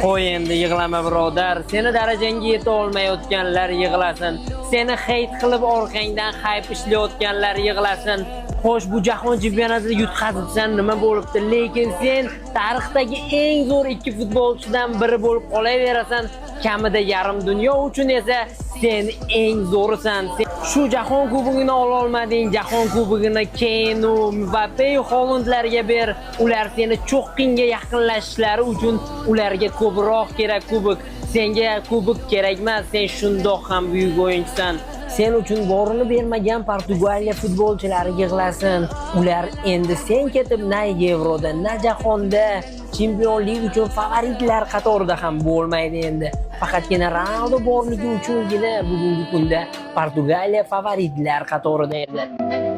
Qo'y endi yig'lama birodar. Seni darajangga yeta olmayotganlar yig'lasin. Seni hate qilib orqangdan hype ishlayotganlar yig'lasin. Xo'sh, bu jahon chempionatida yutqazibsan, nima bo'libdi? Lekin sen tarixdagi eng zo'r ikki futbolchidan biri bo'lib qolaverasan. Kamida yarim dunyo uchun esa sen eng zo'risan. Shu jahon kubogini ola olmading. Jahon kubogini Kane, Mbappe, Hollandlarga ber. Ular seni cho'qqinga yaqinlashishlari uchun ularga ko'proq kerak kubok. Senga kubok kerak emas. Sen shundoq ham buyuk o'yinchisan. Sen uchun borini bermagan Portugaliya futbolchilari yig'lasin. Ular endi sen ketib na Yevroda, na jahonda chempionlik uchun favoritlar qatorida ham bo'lmaydi endi. Faqatgina Ronaldo borligi uchungina bugungi kunda Portugaliya favoritlar qatorida edi.